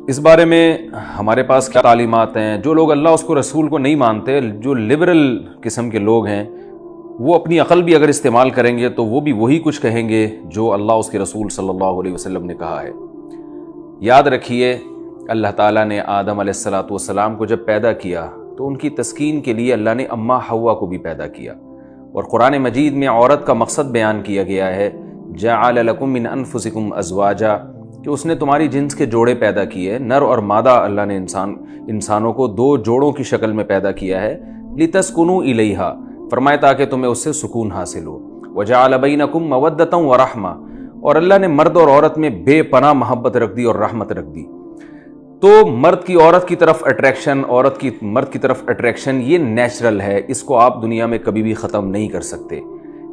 اس بارے میں ہمارے پاس کیا تعلیمات ہیں؟ جو لوگ اللہ اس کو رسول کو نہیں مانتے، جو لبرل قسم کے لوگ ہیں، وہ اپنی عقل بھی اگر استعمال کریں گے تو وہ بھی وہی کچھ کہیں گے جو اللہ اس کے رسول صلی اللہ علیہ وسلم نے کہا ہے۔ یاد رکھیے، اللہ تعالیٰ نے آدم علیہ السلام کو جب پیدا کیا تو ان کی تسکین کے لیے اللہ نے اماں حوا کو بھی پیدا کیا، اور قرآن مجید میں عورت کا مقصد بیان کیا گیا ہے، جعل لکم من انفسکم ازواجا، کہ اس نے تمہاری جنس کے جوڑے پیدا کیے، نر اور مادہ اللہ نے انسانوں کو دو جوڑوں کی شکل میں پیدا کیا ہے، لتسکنوا الیہا، فرمایا تاکہ تمہیں اس سے سکون حاصل ہو، وجعل بینکم مودۃ ورحمہ، اور اللہ نے مرد اور عورت میں بے پناہ محبت رکھ دی اور رحمت رکھ دی۔ تو مرد کی عورت کی طرف اٹریکشن، عورت کی مرد کی طرف اٹریکشن، یہ نیچرل ہے، اس کو آپ دنیا میں کبھی بھی ختم نہیں کر سکتے۔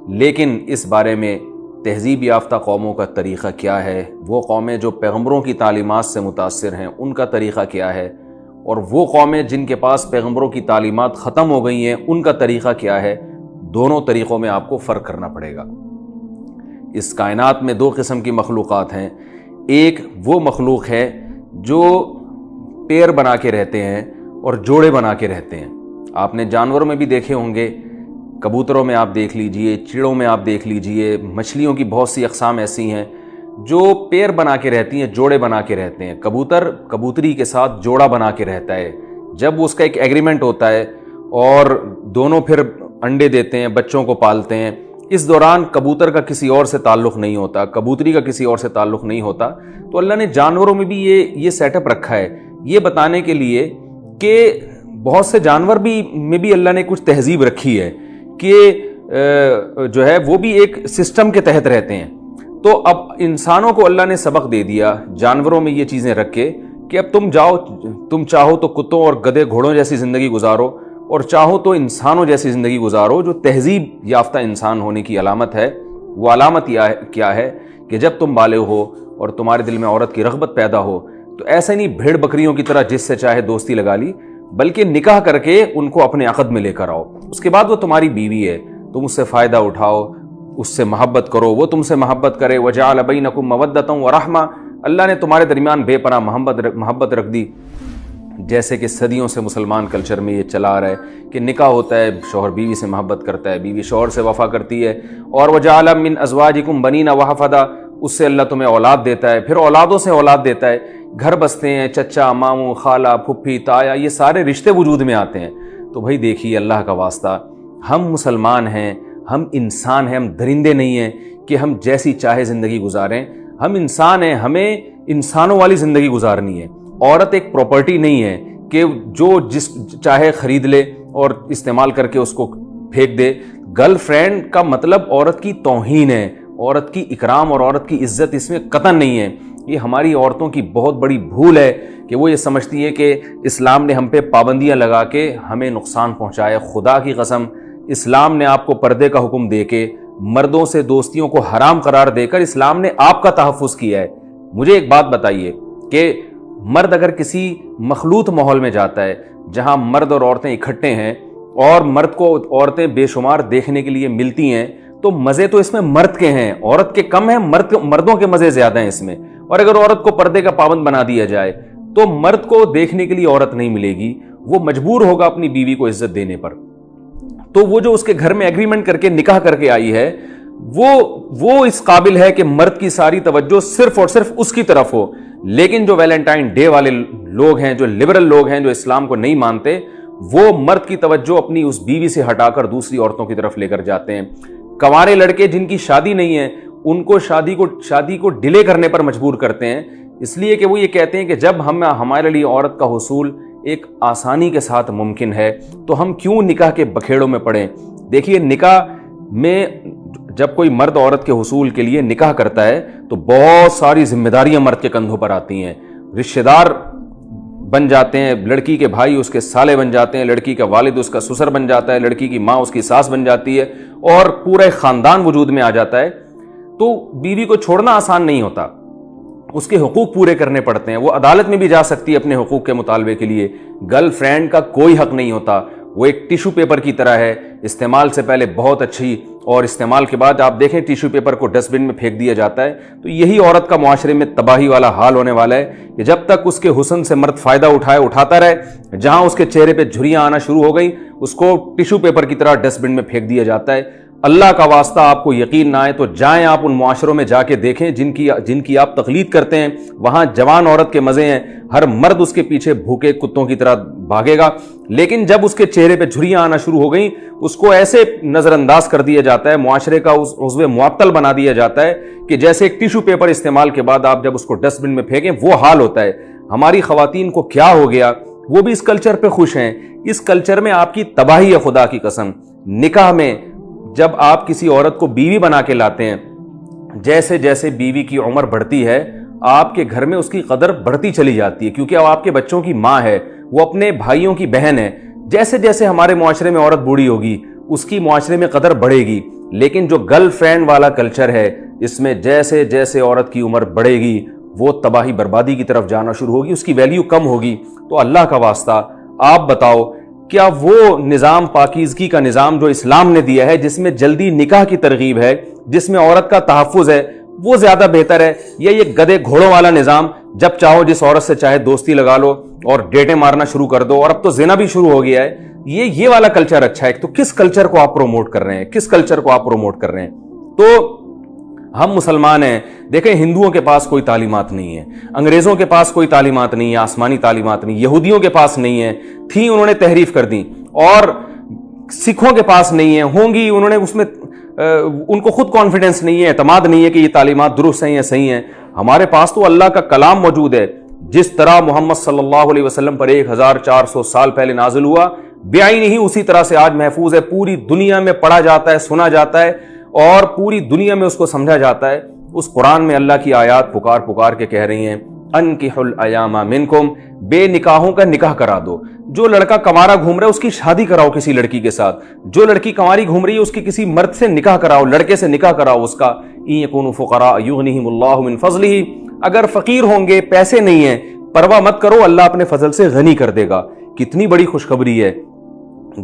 لیکن اس بارے میں تہذیب یافتہ قوموں کا طریقہ کیا ہے، وہ قومیں جو پیغمبروں کی تعلیمات سے متاثر ہیں ان کا طریقہ کیا ہے، اور وہ قومیں جن کے پاس پیغمبروں کی تعلیمات ختم ہو گئی ہیں ان کا طریقہ کیا ہے، دونوں طریقوں میں آپ کو فرق کرنا پڑے گا۔ اس کائنات میں دو قسم کی مخلوقات ہیں، ایک وہ مخلوق ہے جو پیر بنا کے رہتے ہیں اور جوڑے بنا کے رہتے ہیں۔ آپ نے جانوروں میں بھی دیکھے ہوں گے، کبوتروں میں آپ دیکھ لیجئے، چڑوں میں آپ دیکھ لیجئے، مچھلیوں کی بہت سی اقسام ایسی ہیں جو پیر بنا کے رہتی ہیں، جوڑے بنا کے رہتے ہیں۔ کبوتر کبوتری کے ساتھ جوڑا بنا کے رہتا ہے، جب اس کا ایک ایگریمنٹ ہوتا ہے اور دونوں پھر انڈے دیتے ہیں، بچوں کو پالتے ہیں، اس دوران کبوتر کا کسی اور سے تعلق نہیں ہوتا، کبوتری کا کسی اور سے تعلق نہیں ہوتا۔ تو اللہ نے جانوروں میں بھی یہ سیٹ اپ رکھا ہے، یہ بتانے کے لیے کہ بہت سے جانور میں بھی اللہ نے کچھ تہذیب رکھی ہے کہ جو ہے وہ بھی ایک سسٹم کے تحت رہتے ہیں۔ تو اب انسانوں کو اللہ نے سبق دے دیا جانوروں میں یہ چیزیں رکھ کے کہ اب تم چاہو تو کتوں اور گدھے گھوڑوں جیسی زندگی گزارو، اور چاہو تو انسانوں جیسی زندگی گزارو۔ جو تہذیب یافتہ انسان ہونے کی علامت ہے، وہ علامت کیا ہے کہ جب تم بالغ ہو اور تمہارے دل میں عورت کی رغبت پیدا ہو تو ایسے نہیں بھیڑ بکریوں کی طرح جس سے چاہے دوستی لگا لی، بلکہ نکاح کر کے ان کو اپنے عقد میں لے کر آؤ۔ اس کے بعد وہ تمہاری بیوی ہے، تم اس سے فائدہ اٹھاؤ، اس سے محبت کرو، وہ تم سے محبت کرے۔ وجعل بینکم مودۃ ورحمہ، اللہ نے تمہارے درمیان بے پناہ محبت رکھ دی۔ جیسے کہ صدیوں سے مسلمان کلچر میں یہ چلا آ رہا ہے کہ نکاح ہوتا ہے، شوہر بیوی سے محبت کرتا ہے، بیوی شوہر سے وفا کرتی ہے، اور وجعل من ازواجکم بنین وحفدا، اس سے اللہ تمہیں اولاد دیتا ہے، پھر اولادوں سے اولاد دیتا ہے، گھر بستے ہیں، چچا، ماموں، خالہ، پھپھی، تایا، یہ سارے رشتے وجود میں آتے ہیں۔ تو بھائی دیکھیے، اللہ کا واسطہ، ہم مسلمان ہیں، ہم انسان ہیں، ہم درندے نہیں ہیں کہ ہم جیسی چاہے زندگی گزاریں۔ ہم انسان ہیں، ہمیں انسانوں والی زندگی گزارنی ہے۔ عورت ایک پراپرٹی نہیں ہے کہ جو جس چاہے خرید لے اور استعمال کر کے اس کو پھینک دے۔ گرل فرینڈ کا مطلب عورت کی توہین ہے، عورت کی اکرام اور عورت کی عزت اس میں قطعاً نہیں ہے۔ یہ ہماری عورتوں کی بہت بڑی بھول ہے کہ وہ یہ سمجھتی ہے کہ اسلام نے ہم پہ پابندیاں لگا کے ہمیں نقصان پہنچایا۔ خدا کی قسم، اسلام نے آپ کو پردے کا حکم دے کے، مردوں سے دوستیوں کو حرام قرار دے کر اسلام نے آپ کا تحفظ کیا ہے۔ مجھے ایک بات بتائیے کہ مرد اگر کسی مخلوط ماحول میں جاتا ہے جہاں مرد اور عورتیں اکٹھے ہیں اور مرد کو عورتیں بے شمار دیکھنے کے لیے ملتی ہیں، تو مزے تو اس میں مرد کے ہیں، عورت کے کم ہیں، مردوں کے مزے زیادہ ہیں اس میں۔ اور اگر عورت کو پردے کا پابند بنا دیا جائے تو مرد کو دیکھنے کے لیے عورت نہیں ملے گی، وہ مجبور ہوگا اپنی بیوی کو عزت دینے پر۔ تو وہ جو اس کے گھر میں ایگریمنٹ کر کے نکاح کر کے آئی ہے، وہ اس قابل ہے کہ مرد کی ساری توجہ صرف اور صرف اس کی طرف ہو۔ لیکن جو ویلنٹائن ڈے والے لوگ ہیں، جو لبرل لوگ ہیں، جو اسلام کو نہیں مانتے، وہ مرد کی توجہ اپنی اس بیوی سے ہٹا کر دوسری عورتوں کی طرف لے کر جاتے ہیں۔ کنوارے لڑکے جن کی شادی نہیں ہے ان کو شادی کو ڈیلے کرنے پر مجبور کرتے ہیں، اس لیے کہ وہ یہ کہتے ہیں کہ جب ہمارے لیے عورت کا حصول ایک آسانی کے ساتھ ممکن ہے تو ہم کیوں نکاح کے بکھیڑوں میں پڑیں۔ دیکھیے، نکاح میں جب کوئی مرد عورت کے حصول کے لیے نکاح کرتا ہے تو بہت ساری ذمہ داریاں مرد کے کندھوں پر آتی ہیں۔ رشتہ دار بن جاتے ہیں، لڑکی کے بھائی اس کے سالے بن جاتے ہیں، لڑکی کا والد اس کا سسر بن جاتا ہے، لڑکی کی ماں اس کی ساس بن جاتی ہے، اور پورا ایک خاندان وجود میں آ جاتا ہے۔ تو بیوی کو چھوڑنا آسان نہیں ہوتا، اس کے حقوق پورے کرنے پڑتے ہیں۔ وہ عدالت میں بھی جا سکتی ہے اپنے حقوق کے مطالبے کے لیے۔ گرل فرینڈ کا کوئی حق نہیں ہوتا، وہ ایک ٹیشو پیپر کی طرح ہے، استعمال سے پہلے بہت اچھی اور استعمال کے بعد آپ دیکھیں ٹیشو پیپر کو ڈسٹ بن میں پھینک دیا جاتا ہے، تو یہی عورت کا معاشرے میں تباہی والا حال ہونے والا ہے کہ جب تک اس کے حسن سے مرد فائدہ اٹھاتا رہے، جہاں اس کے چہرے پہ جھریاں آنا شروع ہو گئی اس کو ٹیشو پیپر کی طرح ڈسٹ بن میں پھینک دیا جاتا ہے۔ اللہ کا واسطہ آپ کو یقین نہ آئے تو جائیں آپ ان معاشروں میں جا کے دیکھیں جن کی آپ تقلید کرتے ہیں، وہاں جوان عورت کے مزے ہیں، ہر مرد اس کے پیچھے بھوکے کتوں کی طرح بھاگے گا، لیکن جب اس کے چہرے پہ جھریاں آنا شروع ہو گئیں اس کو ایسے نظر انداز کر دیا جاتا ہے، معاشرے کا عضو معطل بنا دیا جاتا ہے کہ جیسے ایک ٹیشو پیپر استعمال کے بعد آپ جب اس کو ڈسٹ بن میں پھینکیں وہ حال ہوتا ہے۔ ہماری خواتین کو کیا ہو گیا، وہ بھی اس کلچر پہ خوش ہیں۔ اس کلچر میں آپ کی تباہی ہے، خدا کی قسم۔ نکاح میں جب آپ کسی عورت کو بیوی بنا کے لاتے ہیں، جیسے جیسے بیوی کی عمر بڑھتی ہے آپ کے گھر میں اس کی قدر بڑھتی چلی جاتی ہے، کیونکہ اب آپ کے بچوں کی ماں ہے، وہ اپنے بھائیوں کی بہن ہے۔ جیسے جیسے ہمارے معاشرے میں عورت بوڑھی ہوگی اس کی معاشرے میں قدر بڑھے گی، لیکن جو گرل فرینڈ والا کلچر ہے اس میں جیسے جیسے عورت کی عمر بڑھے گی وہ تباہی بربادی کی طرف جانا شروع ہوگی، اس کی ویلیو کم ہوگی۔ تو اللہ کا واسطہ آپ بتاؤ، کیا وہ نظام پاکیزگی کا نظام جو اسلام نے دیا ہے، جس میں جلدی نکاح کی ترغیب ہے، جس میں عورت کا تحفظ ہے، وہ زیادہ بہتر ہے یا یہ گدھے گھوڑوں والا نظام جب چاہو جس عورت سے چاہے دوستی لگا لو اور ڈیٹیں مارنا شروع کر دو، اور اب تو زنا بھی شروع ہو گیا ہے؟ یہ والا کلچر اچھا ہے؟ تو کس کلچر کو آپ پروموٹ کر رہے ہیں؟ کس کلچر کو آپ پروموٹ کر رہے ہیں؟ تو ہم مسلمان ہیں، دیکھیں ہندوؤں کے پاس کوئی تعلیمات نہیں ہے، انگریزوں کے پاس کوئی تعلیمات نہیں ہے، آسمانی تعلیمات نہیں، یہودیوں کے پاس نہیں ہے، تھیں انہوں نے تحریف کر دی، اور سکھوں کے پاس نہیں ہے، ہوں گی انہوں نے اس میں ان کو خود کانفیڈنس نہیں ہے، اعتماد نہیں ہے کہ یہ تعلیمات درست ہیں یا صحیح ہیں۔ ہمارے پاس تو اللہ کا کلام موجود ہے، جس طرح محمد صلی اللہ علیہ وسلم پر 1400 سال پہلے نازل ہوا، بعینہ ہی اسی طرح سے آج محفوظ ہے، پوری دنیا میں پڑھا جاتا ہے، سنا جاتا ہے، اور پوری دنیا میں اس کو سمجھا جاتا ہے۔ اس قرآن میں اللہ کی آیات پکار کے کہہ رہی ہیں، انکحوا الایام منکم، بے نکاحوں کا نکاح کرا دو۔ جو لڑکا کنوارا گھوم رہا ہے اس کی شادی کراؤ کسی لڑکی کے ساتھ، جو لڑکی کنواری گھوم رہی ہے اس کی کسی مرد سے نکاح کراؤ، لڑکے سے نکاح کراؤ اس کا۔ ان یکونوا فقراء یغنیہم اللہ من فضلہ، اگر فقیر ہوں گے، پیسے نہیں ہیں، پرواہ مت کرو، اللہ اپنے فضل سے غنی کر دے گا۔ کتنی بڑی خوشخبری ہے!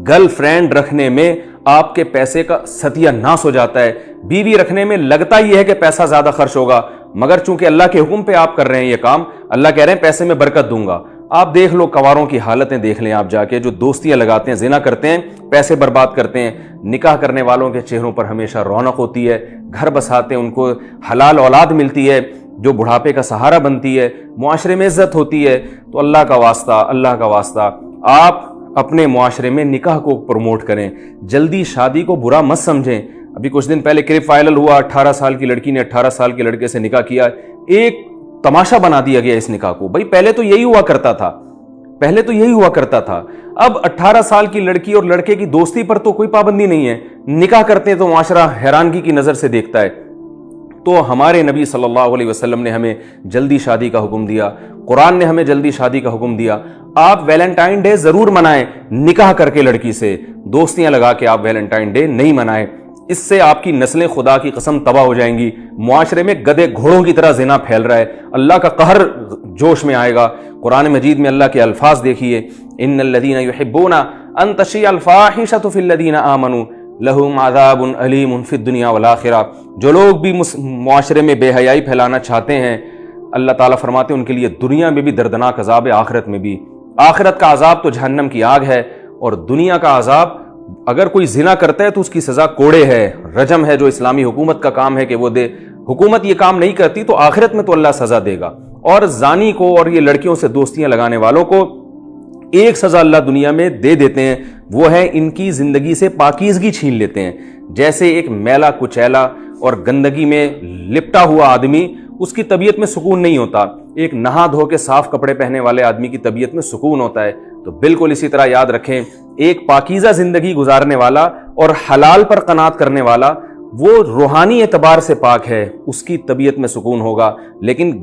گرل فرینڈ رکھنے میں آپ کے پیسے کا ستیہ ناس ہو جاتا ہے، بیوی رکھنے میں لگتا یہ ہے کہ پیسہ زیادہ خرچ ہوگا، مگر چونکہ اللہ کے حکم پہ آپ کر رہے ہیں یہ کام، اللہ کہہ رہے ہیں پیسے میں برکت دوں گا۔ آپ دیکھ لو کنواروں کی حالتیں دیکھ لیں آپ جا کے، جو دوستیاں لگاتے ہیں، زنا کرتے ہیں، پیسے برباد کرتے ہیں۔ نکاح کرنے والوں کے چہروں پر ہمیشہ رونق ہوتی ہے، گھر بساتے ہیں، ان کو حلال اولاد ملتی ہے جو بڑھاپے کا سہارا بنتی ہے، معاشرے میں عزت ہوتی ہے۔ تو اللہ کا واسطہ آپ اپنے معاشرے میں نکاح کو پروموٹ کریں، جلدی شادی کو برا مت سمجھیں۔ ابھی کچھ دن پہلے کلپ وائرل ہوا، 18 سال کی لڑکی نے 18 سال کے لڑکے سے نکاح کیا، ایک تماشا بنا دیا گیا اس نکاح کو۔ بھائی پہلے تو یہی ہوا کرتا تھا، اب 18 سال کی لڑکی اور لڑکے کی دوستی پر تو کوئی پابندی نہیں ہے، نکاح کرتے ہیں تو معاشرہ حیرانگی کی نظر سے دیکھتا ہے۔ تو ہمارے نبی صلی اللہ علیہ وسلم نے ہمیں جلدی شادی کا حکم دیا، قرآن نے ہمیں جلدی شادی کا حکم دیا۔ آپ ویلنٹائن ڈے ضرور منائیں، نکاح کر کے لڑکی سے، دوستیاں لگا کے آپ ویلنٹائن ڈے نہیں منائیں، اس سے آپ کی نسلیں خدا کی قسم تباہ ہو جائیں گی۔ معاشرے میں گدھے گھوڑوں کی طرح زنا پھیل رہا ہے، اللہ کا قہر جوش میں آئے گا۔ قرآن مجید میں اللہ کے الفاظ دیکھیے، ان الذین یحبون ان تشیع الفاحشۃ فی الذین آمنوا لہم عذاب علیم فی الدنیا والآخرہ۔ جو لوگ بھی معاشرے میں بے حیائی پھیلانا چاہتے ہیں، اللہ تعالیٰ فرماتے ہیں ان کے لیے دنیا میں بھی دردناک عذاب ہے، آخرت میں بھی۔ آخرت کا عذاب تو جہنم کی آگ ہے، اور دنیا کا عذاب اگر کوئی زنا کرتا ہے تو اس کی سزا کوڑے ہے، رجم ہے، جو اسلامی حکومت کا کام ہے کہ وہ دے۔ حکومت یہ کام نہیں کرتی تو آخرت میں تو اللہ سزا دے گا۔ اور زانی کو اور یہ لڑکیوں سے دوستیاں لگانے والوں کو ایک سزا اللہ دنیا میں دے دیتے ہیں، وہ ہے ان کی زندگی سے پاکیزگی چھین لیتے ہیں۔ جیسے ایک میلا کچیلا اور گندگی میں لپٹا ہوا آدمی، اس کی طبیعت میں سکون نہیں ہوتا، ایک نہا دھو کے صاف کپڑے پہنے والے آدمی کی طبیعت میں سکون ہوتا ہے۔ تو بالکل اسی طرح یاد رکھیں، ایک پاکیزہ زندگی گزارنے والا اور حلال پر قناعت کرنے والا، وہ روحانی اعتبار سے پاک ہے، اس کی طبیعت میں سکون ہوگا۔ لیکن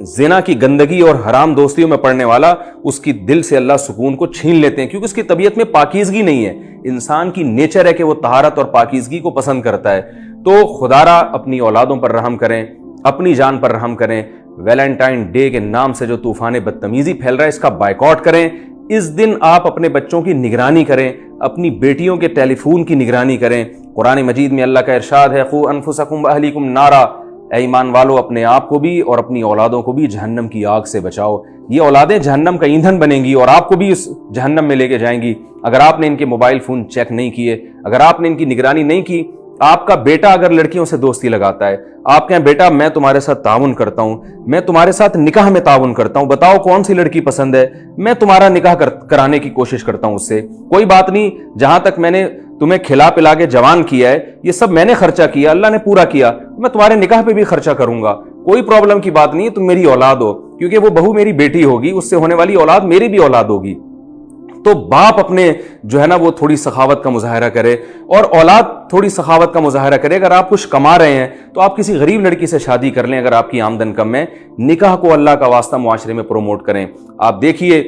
زنا کی گندگی اور حرام دوستیوں میں پڑنے والا، اس کی دل سے اللہ سکون کو چھین لیتے ہیں، کیونکہ اس کی طبیعت میں پاکیزگی نہیں ہے۔ انسان کی نیچر ہے کہ وہ طہارت اور پاکیزگی کو پسند کرتا ہے۔ تو خدارا اپنی اولادوں پر رحم کریں، اپنی جان پر رحم کریں۔ ویلنٹائن ڈے کے نام سے جو طوفان بدتمیزی پھیل رہا ہے، اس کا بائیکاٹ کریں۔ اس دن آپ اپنے بچوں کی نگرانی کریں، اپنی بیٹیوں کے ٹیلی فون کی نگرانی کریں۔ قرآن مجید میں اللہ کا ارشاد ہے قو انفسکم واہلیکم نارا، اے ایمان والو اپنے آپ کو بھی اور اپنی اولادوں کو بھی جہنم کی آگ سے بچاؤ۔ یہ اولادیں جہنم کا ایندھن بنیں گی اور آپ کو بھی اس جہنم میں لے کے جائیں گی اگر آپ نے ان کے موبائل فون چیک نہیں کیے، اگر آپ نے ان کی نگرانی نہیں کی۔ آپ کا بیٹا اگر لڑکیوں سے دوستی لگاتا ہے، آپ کہیں بیٹا میں تمہارے ساتھ تعاون کرتا ہوں، میں تمہارے ساتھ نکاح میں تعاون کرتا ہوں، بتاؤ کون سی لڑکی پسند ہے، میں تمہارا نکاح کرانے کی کوشش کرتا ہوں اس سے، کوئی بات نہیں، جہاں تک میں نے تمہیں کھلا پلا کے جوان کیا ہے یہ سب میں نے خرچہ کیا، اللہ نے پورا کیا، میں تمہارے نکاح پہ بھی خرچہ کروں گا، کوئی پرابلم کی بات نہیں ہے، تم میری اولاد ہو، کیونکہ وہ بہو میری بیٹی ہوگی، اس سے ہونے والی اولاد میری بھی اولاد ہوگی۔ تو باپ اپنے جو ہے نا وہ تھوڑی سخاوت کا مظاہرہ کرے اور اولاد تھوڑی سخاوت کا مظاہرہ کرے۔ اگر آپ کچھ کما رہے ہیں تو آپ کسی غریب لڑکی سے شادی کر لیں، اگر آپ کی آمدن کم ہے، نکاح کو اللہ کا واسطہ معاشرے میں پروموٹ کریں۔ آپ دیکھیے،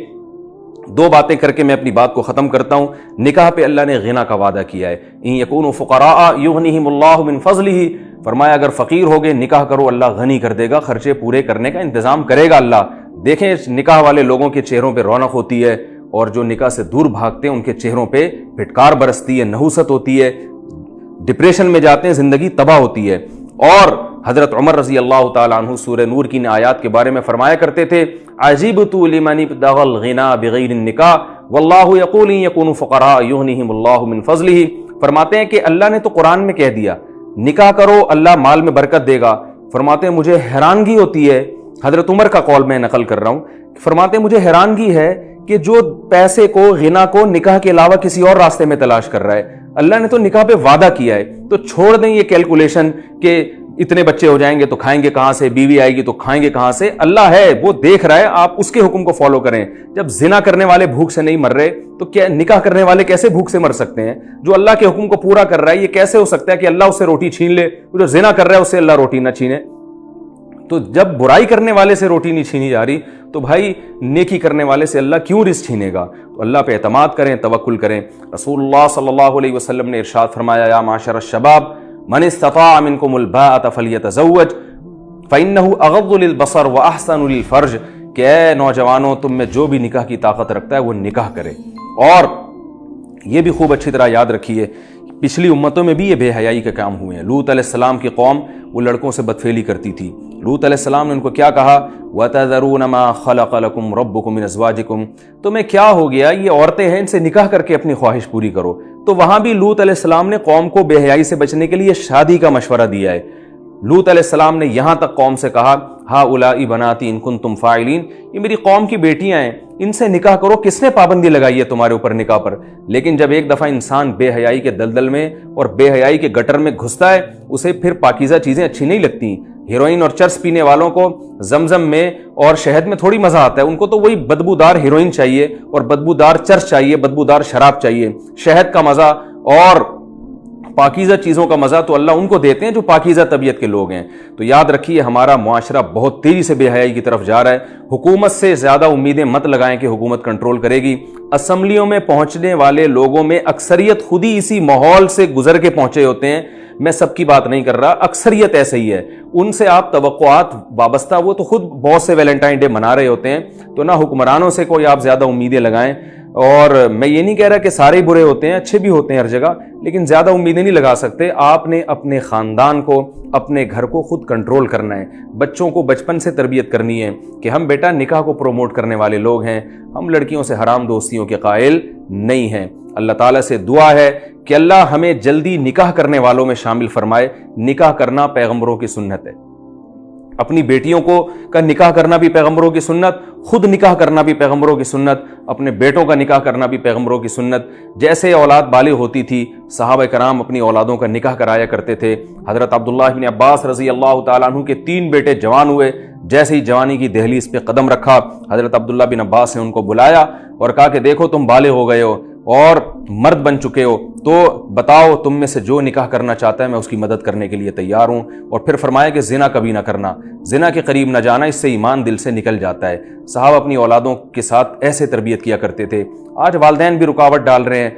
دو باتیں کر کے میں اپنی بات کو ختم کرتا ہوں۔ نکاح پہ اللہ نے غنا کا وعدہ کیا ہے، ان یکونوا فقراء یغنیہم اللہ من فضلہ، فرمایا اگر فقیر ہوگے نکاح کرو، اللہ غنی کر دے گا، خرچے پورے کرنے کا انتظام کرے گا اللہ۔ دیکھیں نکاح والے لوگوں کے چہروں پہ رونق ہوتی ہے، اور جو نکاح سے دور بھاگتے ہیں ان کے چہروں پہ پھٹکار برستی ہے، نحوست ہوتی ہے، ڈپریشن میں جاتے ہیں، زندگی تباہ ہوتی ہے۔ اور حضرت عمر رضی اللہ تعالیٰ عنہ سورہ نور کی آیات کے بارے میں فرمایا کرتے تھے عجیبت لمن ابتغى الغنى بغیر النکاح واللہ یقول ان یکونوا فقراء یغنیہم اللہ من فضلہ، فرماتے ہیں کہ اللہ نے تو قرآن میں کہہ دیا نکاح کرو اللہ مال میں برکت دے گا۔ فرماتے ہیں مجھے حیرانگی ہوتی ہے، حضرت عمر کا قول میں نقل کر رہا ہوں، فرماتے ہیں مجھے حیرانگی ہے کہ جو پیسے کو غنا کو نکاح کے علاوہ کسی اور راستے میں تلاش کر رہا ہے، اللہ نے تو نکاح پہ وعدہ کیا ہے، تو چھوڑ دیں یہ کیلکولیشن کہ اتنے بچے ہو جائیں گے تو کھائیں گے کہاں سے، بیوی آئے گی تو کھائیں گے کہاں سے، اللہ ہے وہ دیکھ رہا ہے، آپ اس کے حکم کو فالو کریں۔ جب زنا کرنے والے بھوک سے نہیں مر رہے تو کیا نکاح کرنے والے کیسے بھوک سے مر سکتے ہیں؟ جو اللہ کے حکم کو پورا کر رہا ہے یہ کیسے ہو سکتا ہے کہ اللہ اس سے روٹی چھین لے؟ جو زنا کر رہا ہے اس سے اللہ روٹی نہ چھینے۔ تو جب برائی کرنے والے سے روٹی نہیں چھینی جا رہی تو بھائی نیکی کرنے والے سے اللہ کیوں رزق چھینے گا؟ تو اللہ پہ اعتماد کریں، توکل کریں۔ رسول اللہ صلی اللہ علیہ وسلم نے ارشاد فرمایا یا معاشر الشباب من استطاع منکم الباءۃ فلیتزوج فانہ اغض للبصر واحسن للفرج، کہ اے نوجوانوں تم میں جو بھی نکاح کی طاقت رکھتا ہے وہ نکاح کرے۔ اور یہ بھی خوب اچھی طرح یاد رکھیے پچھلی امتوں میں بھی یہ بے حیائی کے کام ہوئے ہیں۔ لوط علیہ السلام کی قوم وہ لڑکوں سے بدفعلی کرتی تھی، لوط علیہ السلام نے ان کو کیا کہا وَتَذَرُونَ مَا خَلَقَ لَكُمْ رَبُّكُمْ مِنْ أَزْوَاجِكُمْ، تمہیں کیا ہو گیا، یہ عورتیں ہیں ان سے نکاح کر کے اپنی خواہش پوری کرو۔ تو وہاں بھی لوط علیہ السلام نے قوم کو بے حیائی سے بچنے کے لیے شادی کا مشورہ دیا ہے۔ لوط علیہ السلام نے یہاں تک قوم سے کہا ہؤلاء بناتی ان کنتم فاعلین، یہ میری قوم کی بیٹیاں ہیں، ان سے نکاح کرو، کس نے پابندی لگائی ہے تمہارے اوپر نکاح پر؟ لیکن جب ایک دفعہ انسان بے حیائی کے دلدل میں اور بے حیائی کے گٹر میں گھستا ہے اسے پھر پاکیزہ چیزیں اچھی نہیں لگتی۔ ہیروئن اور چرس پینے والوں کو زمزم میں اور شہد میں تھوڑی مزہ آتا ہے، ان کو تو وہی بدبودار ہیروئن چاہیے اور بدبودار چرس چاہیے، بدبودار شراب چاہیے۔ شہد کا مزہ اور پاکیزہ چیزوں کا مزہ تو اللہ ان کو دیتے ہیں جو پاکیزہ طبیعت کے لوگ ہیں۔ تو یاد رکھیے ہمارا معاشرہ بہت تیزی سے بے حیائی کی طرف جا رہا ہے۔ حکومت سے زیادہ امیدیں مت لگائیں کہ حکومت کنٹرول کرے گی۔ اسمبلیوں میں پہنچنے والے لوگوں میں اکثریت خود ہی اسی ماحول سے گزر کے پہنچے ہوتے ہیں، میں سب کی بات نہیں کر رہا، اکثریت ایسے ہی ہے۔ ان سے آپ توقعات وابستہ، وہ تو خود بہت سے ویلنٹائن ڈے منا رہے ہوتے ہیں، تو نہ حکمرانوں سے کوئی آپ زیادہ امیدیں لگائیں۔ اور میں یہ نہیں کہہ رہا کہ سارے برے ہوتے ہیں، اچھے بھی ہوتے ہیں ہر جگہ، لیکن زیادہ امیدیں نہیں لگا سکتے۔ آپ نے اپنے خاندان کو، اپنے گھر کو خود کنٹرول کرنا ہے، بچوں کو بچپن سے تربیت کرنی ہے کہ ہم بیٹا نکاح کو پروموٹ کرنے والے لوگ ہیں، ہم لڑکیوں سے حرام دوستیوں کے قائل نہیں ہیں۔ اللہ تعالیٰ سے دعا ہے کہ اللہ ہمیں جلدی نکاح کرنے والوں میں شامل فرمائے۔ نکاح کرنا پیغمبروں کی سنت ہے، اپنی بیٹیوں کو کا نکاح کرنا بھی پیغمبروں کی سنت، خود نکاح کرنا بھی پیغمبروں کی سنت، اپنے بیٹوں کا نکاح کرنا بھی پیغمبروں کی سنت۔ جیسے اولاد بالغ ہوتی تھی صحابہ کرام اپنی اولادوں کا نکاح کرایا کرتے تھے۔ حضرت عبداللہ بن عباس رضی اللہ تعالیٰ عنہ کے 3 بیٹے جوان ہوئے، جیسے ہی جوانی کی دہلیز پہ قدم رکھا حضرت عبداللہ بن عباس نے ان کو بلایا اور کہا کہ دیکھو تم بالغ ہو گئے ہو اور مرد بن چکے ہو، تو بتاؤ تم میں سے جو نکاح کرنا چاہتا ہے میں اس کی مدد کرنے کے لیے تیار ہوں۔ اور پھر فرمایا کہ زنا کبھی نہ کرنا، زنا کے قریب نہ جانا، اس سے ایمان دل سے نکل جاتا ہے۔ صحابہ اپنی اولادوں کے ساتھ ایسے تربیت کیا کرتے تھے۔ آج والدین بھی رکاوٹ ڈال رہے ہیں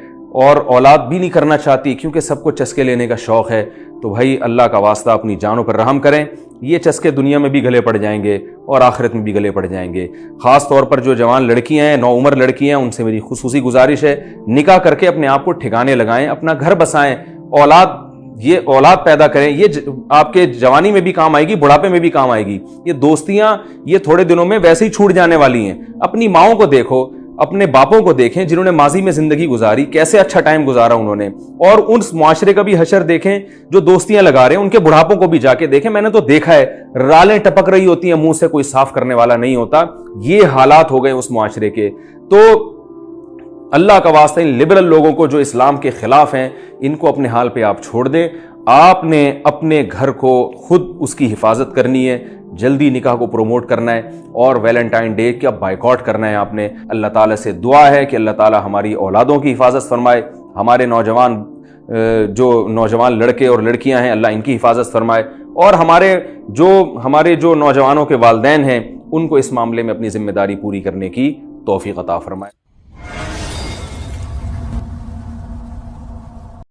اور اولاد بھی نہیں کرنا چاہتی کیونکہ سب کو چسکے لینے کا شوق ہے۔ تو بھائی اللہ کا واسطہ اپنی جانوں پر رحم کریں، یہ چسکے دنیا میں بھی گلے پڑ جائیں گے اور آخرت میں بھی گلے پڑ جائیں گے۔ خاص طور پر جو جوان لڑکیاں ہیں، نو عمر لڑکیاں ہیں، ان سے میری خصوصی گزارش ہے نکاح کر کے اپنے آپ کو ٹھکانے لگائیں، اپنا گھر بسائیں یہ اولاد پیدا کریں، یہ آپ کے جوانی میں بھی کام آئے گی، بڑھاپے میں بھی کام آئے گی۔ یہ دوستیاں یہ تھوڑے دنوں میں ویسے ہی چھوٹ جانے والی ہیں۔ اپنی ماؤں کو دیکھو، اپنے باپوں کو دیکھیں جنہوں نے ماضی میں زندگی گزاری، کیسے اچھا ٹائم گزارا انہوں نے، اور اس معاشرے کا بھی حشر دیکھیں جو دوستیاں لگا رہے ہیں، ان کے بڑھاپوں کو بھی جا کے دیکھیں۔ میں نے تو دیکھا ہے رالیں ٹپک رہی ہوتی ہیں، منہ سے کوئی صاف کرنے والا نہیں ہوتا۔ یہ حالات ہو گئے اس معاشرے کے۔ تو اللہ کا واسطہ ان لبرل لوگوں کو جو اسلام کے خلاف ہیں، ان کو اپنے حال پہ آپ چھوڑ دیں۔ آپ نے اپنے گھر کو خود اس کی حفاظت کرنی ہے، جلدی نکاح کو پروموٹ کرنا ہے، اور ویلنٹائن ڈے کا بائیکاٹ کرنا ہے آپ نے۔ اللہ تعالیٰ سے دعا ہے کہ اللہ تعالیٰ ہماری اولادوں کی حفاظت فرمائے، ہمارے نوجوان لڑکے اور لڑکیاں ہیں اللہ ان کی حفاظت فرمائے، اور ہمارے جو نوجوانوں کے والدین ہیں ان کو اس معاملے میں اپنی ذمہ داری پوری کرنے کی توفیق عطا فرمائے۔